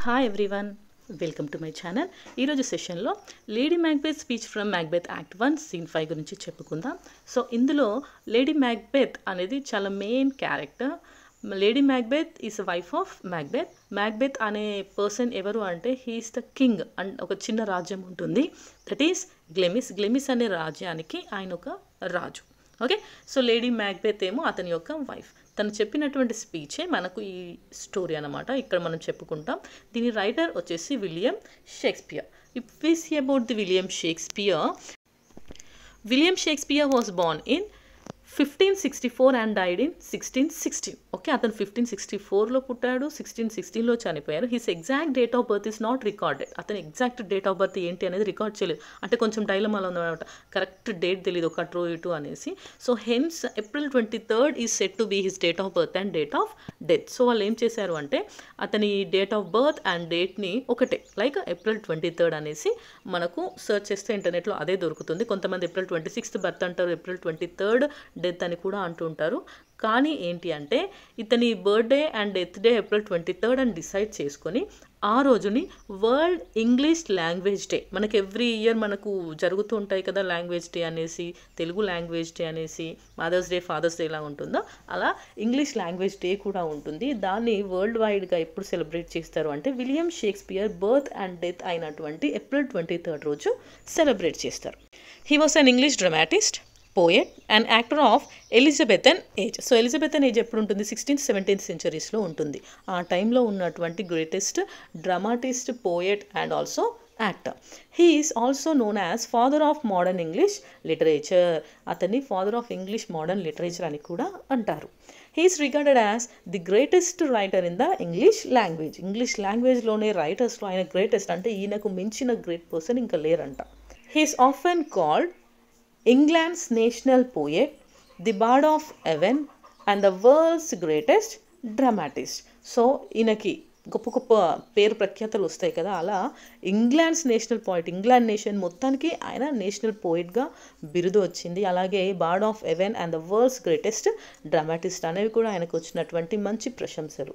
Hi everyone, welcome to my channel. ఈరోజు సెషన్లో lady Macbeth speech from Macbeth act 1 scene 5 గురించి చెప్పుకుందాం. So ఇందులో లేడీ మ్యాక్బెత్ అనేది చాలా main character. Lady Macbeth is wife of Macbeth. Macbeth అనే person ఎవరు అంటే హీఈస్ ద కింగ్ అండ్ ఒక చిన్న రాజ్యం ఉంటుంది, దట్ ఈస్ గ్లెమిస్. గ్లెమిస్ అనే రాజ్యానికి ఆయన ఒక రాజు. ఓకే, సో లేడీ మ్యాక్బెత్ ఏమో అతని యొక్క వైఫ్. తను చెప్పినటువంటి స్పీచే మనకు ఈ స్టోరీ అనమాట, ఇక్కడ మనం చెప్పుకుంటాం. దీని రైటర్ వచ్చేసి William Shakespeare. If we see about the William Shakespeare was born in 1564 and died in 1616. Okay, అతను 1564లో పుట్టాడు, 1616లో చనిపోయారు. His exact date of birth is not recorded. అతని ఎగ్జాక్ట్ డేట్ ఆఫ్ బర్త్ ఏంటి అనేది రికార్డ్ చేయలేదు, అంటే కొంచెం డైలమాలో ఉందన్నమాట. కరెక్ట్ డేట్ తెలియదు, ఒక ట్రూ ఇటు అనేసి. So hence April 23rd is set to be his date of birth and date of death. So వాళ్ళు ఏం చేశారు అంటే అతని డేట్ ఆఫ్ బర్త్ అండ్ డేట్ని ఒకటే, లైక్ April 23rd అనేసి మనకు సర్చ్ చేస్తే ఇంటర్నెట్లో అదే దొరుకుతుంది. కొంతమంది April 26th బర్త్ అంటారు, April 23rd డెత్ అని కూడా అంటుంటారు. కానీ ఏంటి అంటే ఇతని birthday and death day April 23rd అని డిసైడ్ చేసుకొని ఆ రోజుని వరల్డ్ ఇంగ్లీష్ లాంగ్వేజ్ డే, మనకి ఎవ్రీ ఇయర్ మనకు జరుగుతూ ఉంటాయి కదా లాంగ్వేజ్ డే అనేసి, తెలుగు లాంగ్వేజ్ డే అనేసి, మదర్స్ డే ఫాదర్స్ డే ఎలా ఉంటుందో అలా ఇంగ్లీష్ లాంగ్వేజ్ డే కూడా ఉంటుంది. దాన్ని వరల్డ్ వైడ్గా ఎప్పుడు సెలబ్రేట్ చేస్తారు అంటే William Shakespeare birth and death అయినటువంటి April 23rd రోజు సెలబ్రేట్ చేస్తారు. He was an English dramatist, poet and actor of Elizabethan age. So Elizabethan age ఎప్పుడు ఉంటుంది? 16th 17th centuries ఉంటుంది. ఆ టైంలో ఉన్నటువంటి greatest dramatist, poet and also actor. He is also known as father of modern English literature. అతన్ని father of English modern literature అని కూడా అంటారు. He is regarded as the greatest writer in the English language. English లాంగ్వేజ్లోనే రైటర్స్లో ఆయన greatest, అంటే ఈయనకు మించిన గ్రేట్ పర్సన్ ఇంకా లేరంట. He is often called England's national poet, the bard of Avon and the world's greatest dramatist. So ఈయనకి గొప్ప గొప్ప పేరు ప్రఖ్యాతలు వస్తాయి కదా, అలా England's national poet, England nation మొత్తానికి ఆయన నేషనల్ పోయిట్గా బిరుదు వచ్చింది. అలాగే bard of even and the world's greatest dramatist అనేవి కూడా ఆయనకు వచ్చినటువంటి మంచి ప్రశంసలు.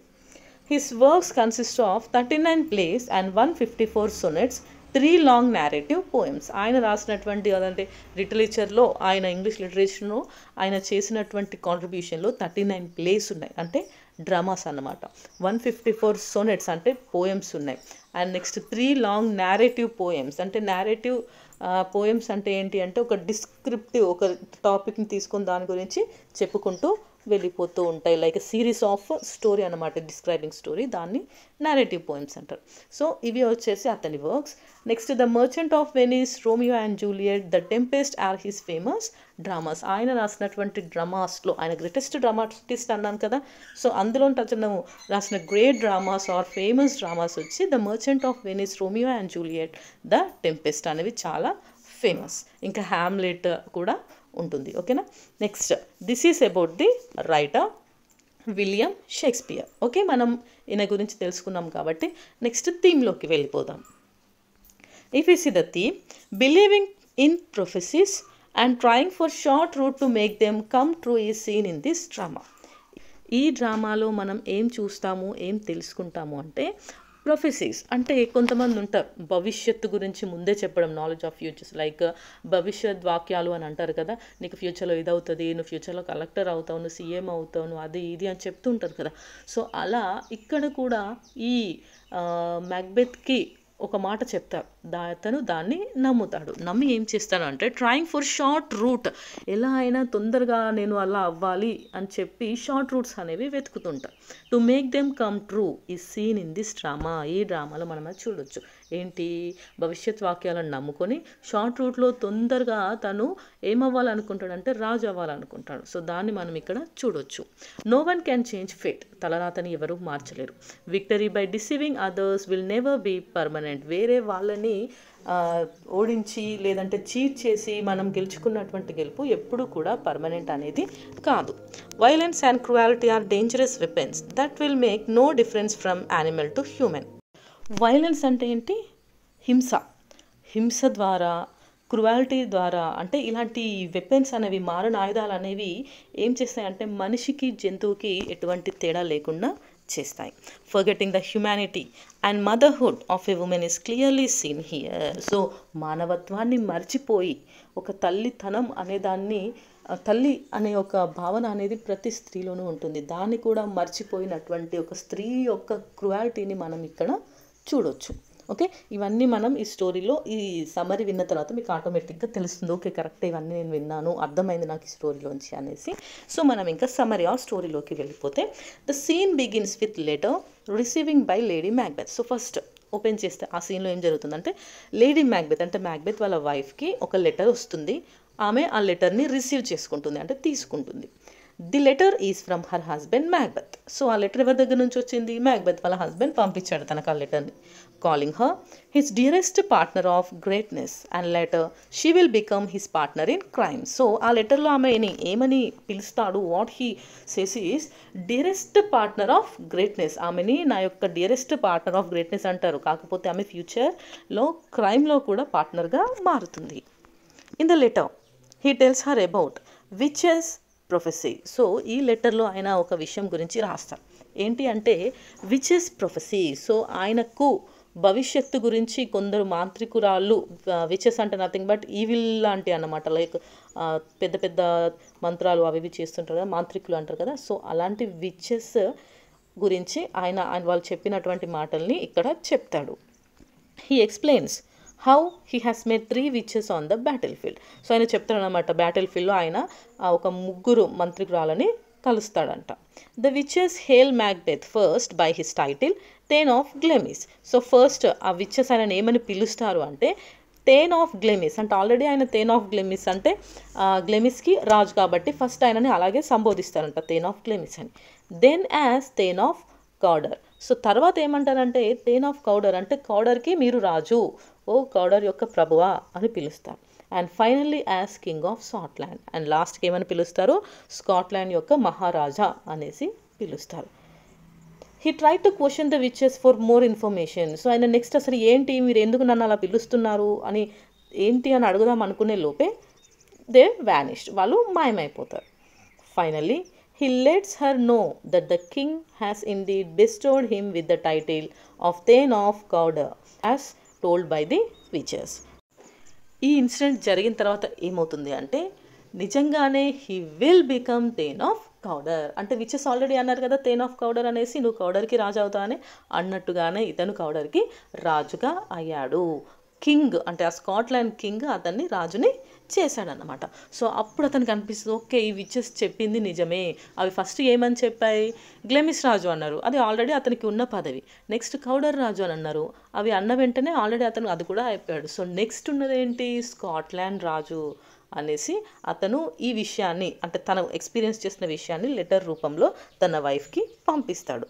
His works consist of 39 plays and 154 sonnets, 3 long narrative poems. ఆయన రాసినటువంటి అదంటే లిటరేచర్లో, ఆయన ఇంగ్లీష్ లిటరేచర్లో ఆయన చేసినటువంటి కాంట్రిబ్యూషన్లో 39 plays ఉన్నాయి, అంటే డ్రామాస్ అన్నమాట. 154 sonnets అంటే పోయమ్స్ ఉన్నాయి. And next 3 long narrative poems, అంటే narrative పోయమ్స్ అంటే ఏంటి అంటే ఒక డిస్క్రిప్టివ్, ఒక టాపిక్ని తీసుకొని దాని గురించి చెప్పుకుంటూ వెళ్ళిపోతూ ఉంటాయి, లైక్ సిరీస్ ఆఫ్ స్టోరీ అన్నమాట, డిస్క్రైబింగ్ స్టోరీ, దాన్ని narrative poems అంటారు. సో ఇవి వచ్చేసి అతని works. Next the merchant of Venice, Romeo and Juliet, the Tempest are his famous dramas. ఆయన రాసినటువంటి డ్రామాస్లో, ఆయన గ్రేటెస్ట్ డ్రామాటిస్ట్ అన్నాను కదా, సో అందులో అతను రాసిన great dramas or famous dramas వచ్చి the merchant of Venice, Romeo and Juliet, the tempest అనేవి చాలా ఫేమస్. ఇంకా హ్యామ్లెట్ కూడా ఉంటుంది. ఓకేనా, next this is about the writer William Shakespeare. Okay, మనం ఈయన గురించి తెలుసుకున్నాం కాబట్టి నెక్స్ట్ థీమ్లోకి వెళ్ళిపోదాం. If you see the theme, believing in prophecies and trying for short route to make them come true is seen in this drama. ఈ డ్రామాలో మనం ఏం చూస్తాము, ఏం తెలుసుకుంటాము అంటే ప్రొఫెసీస్, అంటే కొంతమంది ఉంటారు భవిష్యత్తు గురించి ముందే చెప్పడం, నాలెడ్జ్ ఆఫ్ ఫ్యూచర్స్, లైక్ భవిష్యత్ వాక్యాలు అని అంటారు కదా, నీకు ఫ్యూచర్లో ఇది అవుతుంది, నువ్వు ఫ్యూచర్లో కలెక్టర్ అవుతావు, నువ్వు సీఎం అవుతావు, నువ్వు అది ఇది అని చెప్తుంటారు కదా. సో అలా ఇక్కడ కూడా ఈ మ్యాక్బెత్కి ఒక మాట చెప్తారు, అతను దాన్ని నమ్ముతాడు. నమ్మి ఏం చేస్తాడు అంటే ట్రయింగ్ ఫర్ షార్ట్ రూట్, ఎలా అయినా తొందరగా నేను అలా అవ్వాలి అని చెప్పి షార్ట్ రూట్స్ అనేవి వెతుకుతుంటారు. To make them come true is seen in this drama. ఈ డ్రామాలో మనం అది చూడొచ్చు. ఏంటి, భవిష్యత్ వాక్యాలను నమ్ముకొని షార్ట్ రూట్లో తొందరగా తను ఏమవ్వాలనుకుంటాడంటే రాజు అవ్వాలనుకుంటాడు. సో దాన్ని మనం ఇక్కడ చూడొచ్చు. No one can change fate, తలరాతని ఎవరు మార్చలేరు. Victory by deceiving others will never be permanent. వేరే వాళ్ళని ఓడించి లేదంటే చీట్ చేసి మనం గెలుచుకున్నటువంటి గెలుపు ఎప్పుడు కూడా పర్మనెంట్ అనేది కాదు. Violence and cruelty are dangerous weapons that will make no difference from animal to human. Violence అంటే ఏంటి? హింస ద్వారా, క్రువాలిటీ ద్వారా, అంటే ఇలాంటి వెపన్స్ అనేవి, మారణ ఆయుధాలు అనేవి ఏం చేస్తాయంటే మనిషికి జంతువుకి ఎటువంటి తేడా లేకుండా చేస్తాయి. Forgetting the humanity and motherhood of a women is clearly seen here. So మానవత్వాన్ని మర్చిపోయి ఒక తల్లితనం అనేదాన్ని, తల్లి అనే ఒక భావన అనేది ప్రతి స్త్రీలోనూ ఉంటుంది. దాన్ని కూడా మర్చిపోయినటువంటి ఒక స్త్రీ యొక్క క్రువాలిటీని మనం ఇక్కడ చూడొచ్చు. ఓకే, ఇవన్నీ మనం ఈ స్టోరీలో ఈ సమరీ విన్న తర్వాత మీకు ఆటోమేటిక్గా తెలుస్తుంది, ఓకే కరెక్ట్ ఇవన్నీ నేను విన్నాను, అర్థమైంది నాకు ఈ స్టోరీలోంచి అనేసి. సో మనం ఇంకా సమరీ ఆ స్టోరీలోకి వెళ్ళిపోతే, the scene begins with letter receiving by lady Macbeth. So first open చేస్తే ఆ సీన్లో ఏం జరుగుతుందంటే, లేడీ మ్యాక్బెత్ అంటే మ్యాక్బెత్ వాళ్ళ వైఫ్కి ఒక లెటర్ వస్తుంది. ఆమె ఆ లెటర్ని రిసీవ్ చేసుకుంటుంది, అంటే తీసుకుంటుంది. The letter is from her husband Macbeth. So ఆ లెటర్ ఎవరి దగ్గర నుంచి వచ్చింది? మ్యాక్బెత్ వాళ్ళ హస్బెండ్ పంపించాడు తనకు ఆ లెటర్ని. Calling her his dearest partner of greatness and letter she will become his partner in crime. So ఆ లెటర్లో ఆమెని ఏమని పిలుస్తాడు? What he says is dearest partner of greatness. ఆమెని నా యొక్క డియరెస్ట్ పార్ట్నర్ ఆఫ్ గ్రేట్నెస్ అంటారు, కాకపోతే ఆమె ఫ్యూచర్లో క్రైమ్లో కూడా పార్ట్నర్గా మారుతుంది. In the letter he tells her about witches ప్రొఫెసీ. So ఈ లెటర్లో ఆయన ఒక విషయం గురించి రాస్తారు. ఏంటి అంటే విచెస్ ప్రొఫెసీ. సో ఆయనకు భవిష్యత్తు గురించి కొందరు మాంత్రికురాళ్ళు, విచెస్ అంటే నథింగ్ బట్ ఈవిల్ లాంటి అన్నమాట, లైక్ పెద్ద పెద్ద మంత్రాలు అవి చేస్తుంటారు కదా, మాంత్రికులు అంటారు కదా. సో అలాంటి విచెస్ గురించి ఆయన వాళ్ళు చెప్పినటువంటి మాటల్ని ఇక్కడ చెప్తాడు. He explains how he has made 3 witches on the battle field. So ఆయన చెప్తాడనమాట, బ్యాటిల్ ఫీల్డ్లో ఆయన ఒక 3 మంత్రికురాలని కలుస్తాడంట. The witches hail Macbeth first by his title thane of Glamis. So first ఆ విచెస్ ఆయన ఏమని పిలుస్తారు అంటే టేన్ ఆఫ్ గ్లెమిస్, అంటే ఆల్రెడీ ఆయన టేన్ ఆఫ్ గ్లెమిస్ అంటే గ్లెమిస్కి రాజు కాబట్టి ఫస్ట్ ఆయనని అలాగే సంబోధిస్తారంట, టేన్ ఆఫ్ గ్లెమిస్ అని. Then as thane of Cawdor. So తర్వాత ఏమంటారంటే టేన్ ఆఫ్ కౌడర్ అంటే కౌడర్కి మీరు రాజు, ఓ కౌడర్ యొక్క ప్రభువా అని పిలుస్తారు. And finally as king of Scotland. And లాస్ట్కి ఏమని పిలుస్తారు? స్కాట్లాండ్ యొక్క మహారాజా అనేసి పిలుస్తారు. He try to question the witches for more information. So ఆయన నెక్స్ట్ అసలు ఏంటి, మీరు ఎందుకు నన్ను అలా పిలుస్తున్నారు అని ఏంటి అని అడుగుదాం అనుకునే లోపే దే వ్యానిష్డ్, వాళ్ళు మాయమైపోతారు. Finally he lets her know that the king has indeed bestowed him with the title of Thane of Cawdor as told by the witches. ఈ ఇన్సిడెంట్ జరిగిన తర్వాత ఏమవుతుంది అంటే నిజంగానే హీ విల్ బికమ్ థేన్ ఆఫ్ కౌడర్. అంటే witches already అన్నారు కదా థేన్ of కౌడర్ అనేసి, నువ్వు కౌడర్కి రాజు అవుతావు అని అన్నట్టుగానే ఇతను కౌడర్కి రాజుగా అయ్యాడు. కింగ్ అంటే ఆ స్కాట్లాండ్ కింగ్ అతన్ని రాజుని చేశాడనమాట. సో అప్పుడు అతనికి అనిపిస్తుంది, ఓకే ఈ విచెస్ చెప్పింది నిజమే. అవి ఫస్ట్ ఏమని చెప్పాయి? గ్లెమిస్ రాజు అన్నారు, అది ఆల్రెడీ అతనికి ఉన్న పదవి. నెక్స్ట్ కౌడర్ రాజు అని అన్నారు, అవి అన్న వెంటనే ఆల్రెడీ అతను అది కూడా అయిపోయాడు. సో నెక్స్ట్ ఉన్నది ఏంటి? స్కాట్లాండ్ రాజు అనేసి అతను ఈ విషయాన్ని, అంటే తను ఎక్స్పీరియన్స్ చేసిన విషయాన్ని లెటర్ రూపంలో తన వైఫ్కి పంపిస్తాడు.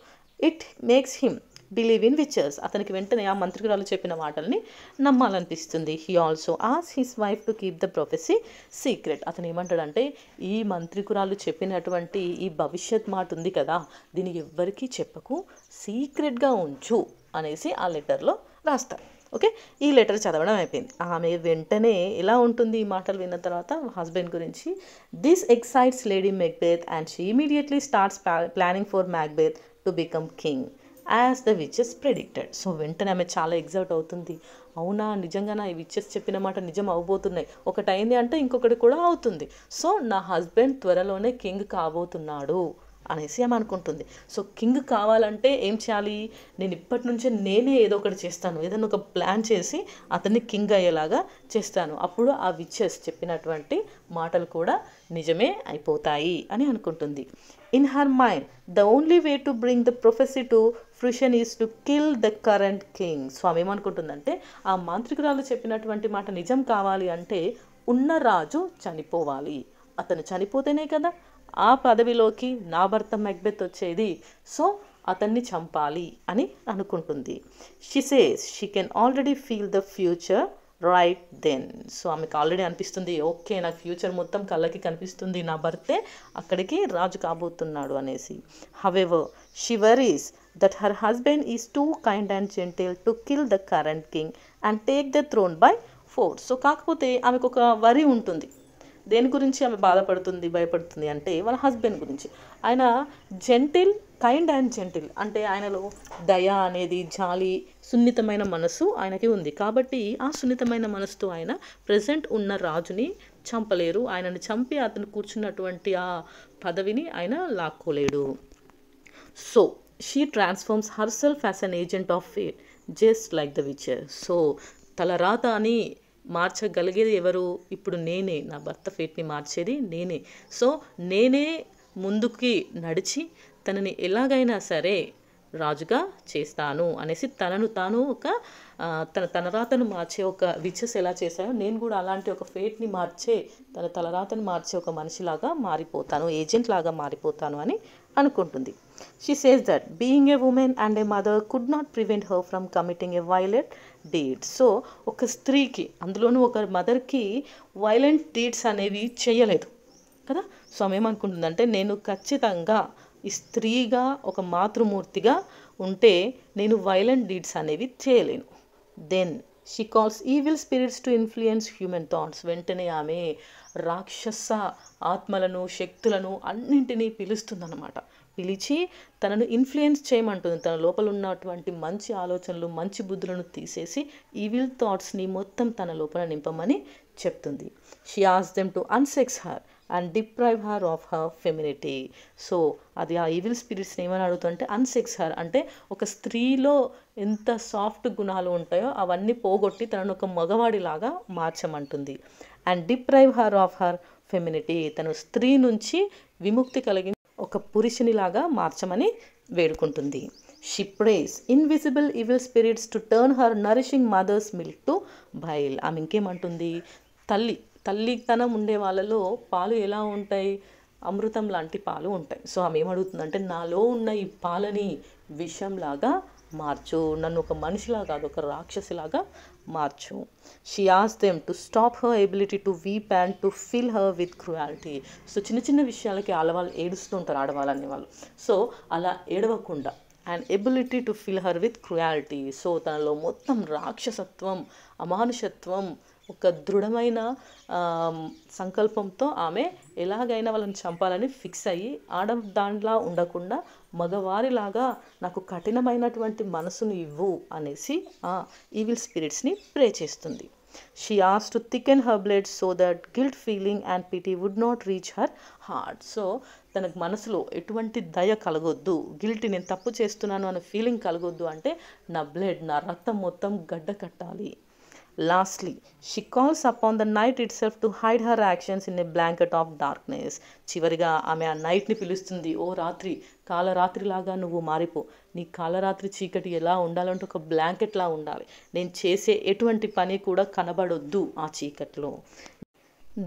It makes him believe in witches. అతనికి వెంటనే ఆ మంత్రికురాలు చెప్పిన మాటల్ని నమ్మాలనిపిస్తుంది. హీ ఆల్సో ఆస్ his wife to keep the prophecy secret. అతను ఏమంటాడంటే ఈ మంత్రికురాలు చెప్పినటువంటి ఈ భవిష్యత్ మాట ఉంది కదా, దీన్ని ఎవ్వరికీ చెప్పకు, సీక్రెట్గా ఉంచు అనేసి ఆ లెటర్లో రాస్తారు. ఓకే, ఈ లెటర్ చదవడం అయిపోయింది. ఆమె వెంటనే ఎలా ఉంటుంది ఈ మాటలు విన్న తర్వాత హస్బెండ్ గురించి? This excites lady Macbeth and she immediately starts planning for Macbeth to become king as the witches predicted. So వెంటనే ఆమె చాలా ఎగ్జైట్ అవుతుంది. అవునా, నిజంగా నా ఈ విచెస్ చెప్పిన మాట నిజం అవబోతున్నాయి, ఒకటి అయింది అంటే ఇంకొకటి కూడా అవుతుంది. సో నా హస్బెండ్ త్వరలోనే కింగ్ కాబోతున్నాడు అనేసి ఆమె అనుకుంటుంది. సో కింగ్ కావాలంటే ఏం చేయాలి? నేను ఇప్పటి నుంచే నేనే ఏదో ఒకటి చేస్తాను, ఏదైనా ఒక ప్లాన్ చేసి అతన్ని కింగ్ అయ్యేలాగా చేస్తాను, అప్పుడు ఆ విచెస్ చెప్పినటువంటి మాటలు కూడా నిజమే అయిపోతాయి అని అనుకుంటుంది. In her mind the only way to bring the ప్రొఫెసీ to fruition is to kill the current king. So ఆమె ఏమనుకుంటుందంటే ఆ మాంత్రికురాలు చెప్పినటువంటి మాట నిజం కావాలి అంటే ఉన్న రాజు చనిపోవాలి, అతను చనిపోతేనే కదా ఆ పదవిలోకి నా భర్త మ్యాక్బెత్ వచ్చేది. సో అతన్ని చంపాలి అని అనుకుంటుంది. She says she can already feel the future right then. So ఆమెకు ఆల్రెడీ అనిపిస్తుంది, ఓకే నాకు ఫ్యూచర్ మొత్తం కళ్ళకి కనిపిస్తుంది, నా భర్తే అక్కడికి రాజు కాబోతున్నాడు అనేసి. However she worries that her husband is too kind and gentle to kill the current king and take the throne by force. So కాకపోతే ఆమెకు ఒక వరి ఉంటుంది. దేని గురించి ఆమె బాధపడుతుంది, భయపడుతుంది అంటే వాళ్ళ హస్బెండ్ గురించి. ఆయన జెంటిల్ కైండ్ అండ్ జెంటిల్ అంటే ఆయనలో దయ అనేది, జాలి, సున్నితమైన మనసు ఆయనకి ఉంది. కాబట్టి ఆ సున్నితమైన మనసుతో ఆయన ప్రజెంట్ ఉన్న రాజుని చంపలేరు. ఆయనని చంపి అతను కూర్చున్నటువంటి ఆ పదవిని ఆయన లాక్కోలేడు. So she transforms herself as an agent of fate just like the witches. So తలరాత అని మార్చగలిగేది ఎవరు? ఇప్పుడు నేనే, నా భర్త ఫేట్ని మార్చేది నేనే. సో నేనే ముందుకి నడిచి తనని ఎలాగైనా సరే రాజుగా చేస్తాను అనేసి తనను తాను ఒక తన రాతను మార్చే ఒక విచెస్ ఎలా చేశాయో నేను కూడా అలాంటి ఒక ఫేట్ని మార్చే, తన తలరాతను మార్చే ఒక మనిషిలాగా మారిపోతాను, ఏజెంట్ లాగా మారిపోతాను అని అనుకుంటుంది. She says that being a woman and a mother could not prevent her from committing a violent deed. So ఒక స్త్రీకి, అందులోనూ ఒక మదర్కి వైలెంట్ డీడ్స్ అనేవి చేయలేదు కదా. సో ఆమె ఏమనుకుంటుందంటే నేను ఖచ్చితంగా ఈ స్త్రీగా ఒక మాతృమూర్తిగా ఉంటే నేను వైలెంట్ డీడ్స్ అనేవి చేయలేను. Then she calls evil spirits to influence human thoughts. వెంటనే ఆమె రాక్షస ఆత్మలను, శక్తులను అన్నింటినీ పిలుస్తుందన్నమాట. పిలిచి తనను ఇన్ఫ్లుయెన్స్ చేయమంటుంది. తన లోపల ఉన్నటువంటి మంచి ఆలోచనలు, మంచి బుద్ధులను తీసేసి ఈవిల్ థాట్స్ని మొత్తం తన లోపల నింపమని చెప్తుంది. She asks them to unsex her and deprive her of her femininity. So అది ఆ ఈవిల్ స్పిరిట్స్ని ఏమని అడుగుతుందంటే అన్సెక్స్ హర్ అంటే ఒక స్త్రీలో ఎంత సాఫ్ట్ గుణాలు ఉంటాయో అవన్నీ పోగొట్టి తనను ఒక మగవాడిలాగా మార్చమంటుంది. And deprive her of her femininity, తను స్త్రీ నుంచి విముక్తి కలిగి ఒక పురుషునిలాగా మార్చమని వేడుకుంటుంది. She prays invisible evil spirits to turn her nourishing mother's milk to bile. ఆమె ఇంకేమంటుంది, తల్లితనం ఉండే వాళ్ళలో పాలు ఎలా ఉంటాయి, అమృతం లాంటి పాలు ఉంటాయి. సో ఆమె ఏమడుగుతుందంటే నాలో ఉన్న ఈ పాలని విషంలాగా మార్చు, నన్ను ఒక మనిషిలా కాదు ఒక రాక్షసిలాగా మార్చు. She asks them to stop her ability to weep and to fill her with cruelty. So చిన్న చిన్న విషయాలకి ఆడవాళ్ళు ఏడుస్తూ ఉంటారు, ఆడవాళ్ళని వాళ్ళు. సో అలా ఏడవకుండా and ability to fill her with cruelty. So తనలో మొత్తం రాక్షసత్వం, అమానుషత్వం, ఒక దృఢమైన సంకల్పంతో ఆమె ఎలాగైనా వాళ్ళని చంపాలని ఫిక్స్ అయ్యి దాంట్లో ఉండకుండా మగవారిలాగా నాకు కఠినమైనటువంటి మనసును ఇవ్వు అనేసి ఆ ఈవిల్ స్పిరిట్స్ని ప్రే చేస్తుంది. She asks to thicken her blood so that guilt feeling and pity would not reach her heart. So తనకు మనసులో ఎటువంటి దయ కలగొద్దు, గిల్ట్ నేను తప్పు చేస్తున్నాను అనే ఫీలింగ్ కలగొద్దు అంటే నా బ్లడ్, నా రక్తం మొత్తం గడ్డ కట్టాలి. Lastly, she calls upon the night itself to hide her actions in a blanket of darkness. చివరిగా ఆమె ఆ నైట్ని పిలుస్తుంది, ఓ రాత్రి, కాలరాత్రిలాగా నువ్వు మారిపో, నీ కాలరాత్రి చీకటి ఎలా ఉండాలంటే ఒక బ్లాంకెట్లా ఉండాలి, నేను చేసే ఎటువంటి పని కూడా కనబడొద్దు ఆ చీకట్లో.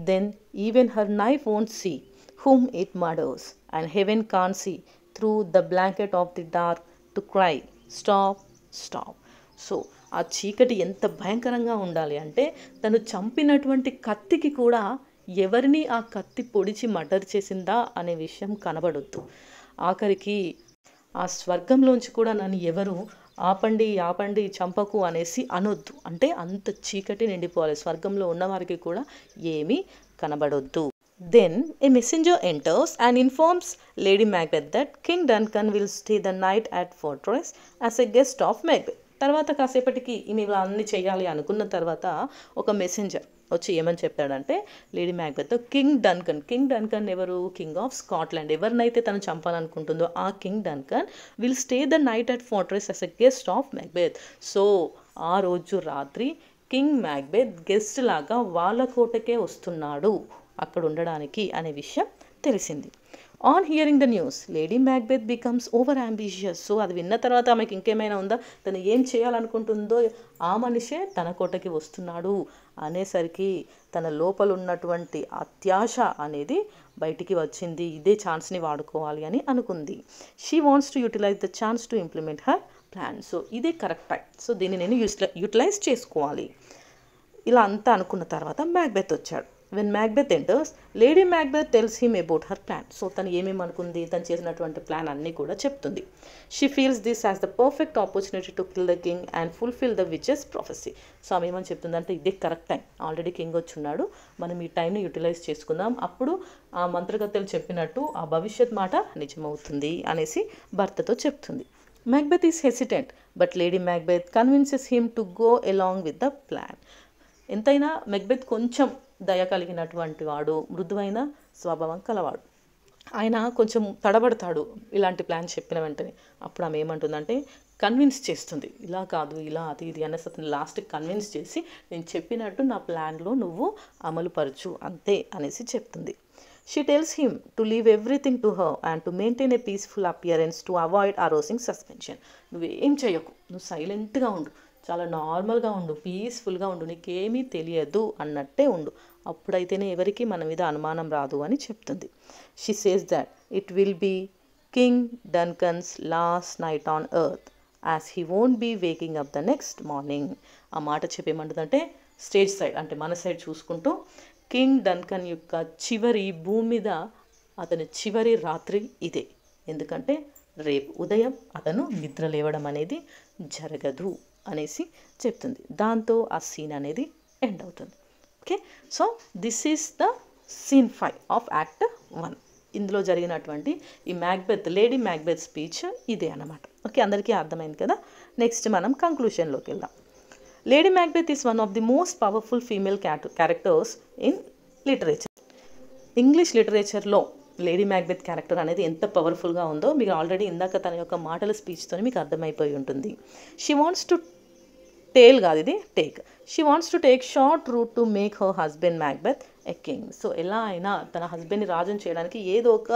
Then even her knife won't see whom it murders, and heaven can't see through the blanket of the dark to cry, stop, stop. So ఆ చీకటి ఎంత భయంకరంగా ఉండాలి అంటే తను చంపినటువంటి కత్తికి కూడా ఎవరిని ఆ కత్తి పొడిచి మర్డర్ చేసిందా అనే విషయం కనబడొద్దు. ఆఖరికి ఆ స్వర్గంలోంచి కూడా నన్ను ఎవరు ఆపండి ఆపండి చంపకు అనేసి అనొద్దు. అంటే అంత చీకటి నిండిపోవాలి, స్వర్గంలో ఉన్నవారికి కూడా ఏమీ కనబడొద్దు. Then a messenger enters and informs Lady Macbeth that King Duncan will stay the night at Fortress as a guest of Macbeth. తర్వాత కాసేపటికి ఈమె ఇలా అన్ని చేయాలి అనుకున్న తర్వాత ఒక మెసెంజర్ వచ్చి ఏమని చెప్పాడంటే లేడీ మ్యాక్బెత్తో కింగ్ డన్కన్ ఎవరు, కింగ్ ఆఫ్ స్కాట్లాండ్, ఎవరినైతే తను చంపాలనుకుంటుందో ఆ king Duncan will stay the night at fortress as a guest of Macbeth. So ఆ రోజు రాత్రి కింగ్ మ్యాక్బెత్ గెస్ట్ లాగా వాళ్ళ కోటకే వస్తున్నాడు అక్కడ ఉండడానికి అనే విషయం తెలిసింది. On hearing the news lady Macbeth becomes over ambitious. So అది విన్న తర్వాత ఆమెకి ఇంకేమైనా ఉందా, తను ఏం చేయాలనుకుంటుందో ఆ మనిషే తన కోటకి వస్తున్నాడు అనేసరికి తన లోపల ఉన్నటువంటి అత్యాశ అనేది బయటికి వచ్చింది. ఇదే ఛాన్స్ని వాడుకోవాలి అని అనుకుంది. She wants to utilize the chance to implement her plan. So ఇదే కరెక్ట్ టైం, సో దీన్ని నేను యూటిలైజ్ చేసుకోవాలి. ఇలా అంతా అనుకున్న తర్వాత మ్యాక్బెత్ వచ్చాడు. When Macbeth enters, Lady Macbeth tells him about her plan. So తను ఏమేమి అనుకుంది, తను చేసినటువంటి ప్లాన్ అన్నీ కూడా చెప్తుంది. She feels this as the perfect opportunity to kill the king and fulfill the witch's prophecy. So ఆమె ఏమని చెప్తుందంటే ఇదే కరెక్ట్ టైం, ఆల్రెడీ కింగ్ వచ్చున్నాడు, మనం ఈ టైంని యూటిలైజ్ చేసుకుందాం, అప్పుడు ఆ మంత్రగత్తెలు చెప్పినట్టు ఆ భవిష్యత్ మాట నిజమవుతుంది అనేసి భర్తతో చెప్తుంది. Macbeth is hesitant, but Lady Macbeth convinces him to go along with the plan. ఎంతైనా మెక్బెత్ కొంచెం దయ కలిగినటువంటి వాడు, మృదువైన స్వభావం కలవాడు. ఆయన కొంచెం తడబడతాడు ఇలాంటి ప్లాన్ చెప్పిన వెంటనే. అప్పుడు ఆమె ఏమంటుందంటే కన్విన్స్ చేస్తుంది, ఇలా కాదు ఇలా అది ఇది అనేసి అతను లాస్ట్కి కన్విన్స్ చేసి నేను చెప్పినట్టు నా ప్లాన్లో నువ్వు అమలు పరచు అంతే అనేసి చెప్తుంది. She tells him to leave everything to her and to maintain a peaceful appearance to avoid arousing suspicion. నువ్వేం చేయకు, నువ్వు సైలెంట్గా ఉండు, చాలా నార్మల్గా ఉండు, పీస్ఫుల్గా ఉండు, నీకేమీ తెలియదు అన్నట్టే ఉండు, అప్పుడైతేనే ఎవరికి మన మీద అనుమానం రాదు అని చెప్తుంది. She says that it will be King Duncan's last night on earth as he won't be waking up the next morning. ఆ మాట చెప్పేమంటుందంటే స్టేజ్ సైడ్ అంటే మన సైడ్ చూసుకుంటూ కింగ్ డన్కన్ యొక్క చివరి భూమి మీద అతని చివరి రాత్రి ఇదే, ఎందుకంటే రేపు ఉదయం అతను నిద్ర లేవడం అనేది జరగదు అనేసి చెప్తుంది. దాంతో ఆ సీన్ అనేది ఎండ్ అవుతుంది. Okay, so this is the scene 5 of act 1. ఇందులో జరిగినటువంటి ఈ మ్యాక్బెత్, లేడీ మ్యాక్బెత్ స్పీచ్ ఇదే అన్నమాట. ఓకే, అందరికీ అర్థమైంది కదా. నెక్స్ట్ మనం కంక్లూషన్లోకి వెళ్దాం. Lady Macbeth is one of the most powerful female characters in literature. English లిటరేచర్లో లేడీ మ్యాక్బెత్ క్యారెక్టర్ అనేది ఎంత పవర్ఫుల్గా ఉందో మీకు ఆల్రెడీ ఇందాక తన యొక్క మాటల స్పీచ్తో మీకు అర్థమైపోయి ఉంటుంది. షీ వాంట్స్ టు టేల్ కాదు, ఇది take. She wants to take short route to make her husband Macbeth a king. So ఎలా అయినా తన హస్బెండ్ని రాజుని చేయడానికి ఏదో ఒక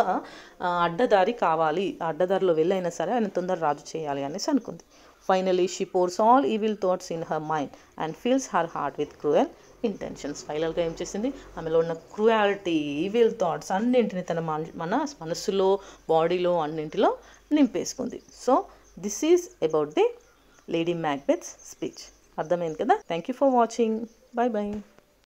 అడ్డదారి కావాలి, ఆ అడ్డదారిలో వెళ్ళైనా సరే ఆయన తొందర రాజు చేయాలి అనేసి అనుకుంది. Finally she pours all evil thoughts in her mind and fills her heart with cruel intentions. ఫైనల్గా ఏం చేసింది, ఆమెలో ఉన్న క్రూయాలిటీ, ఈవిల్ థాట్స్ అన్నింటినీ తన మన మనసులో, బాడీలో అన్నింటిలో నింపేసుకుంది. So this is about the lady Macbeth speech. అర్థమైంది కదా. Thank you for watching. Bye by.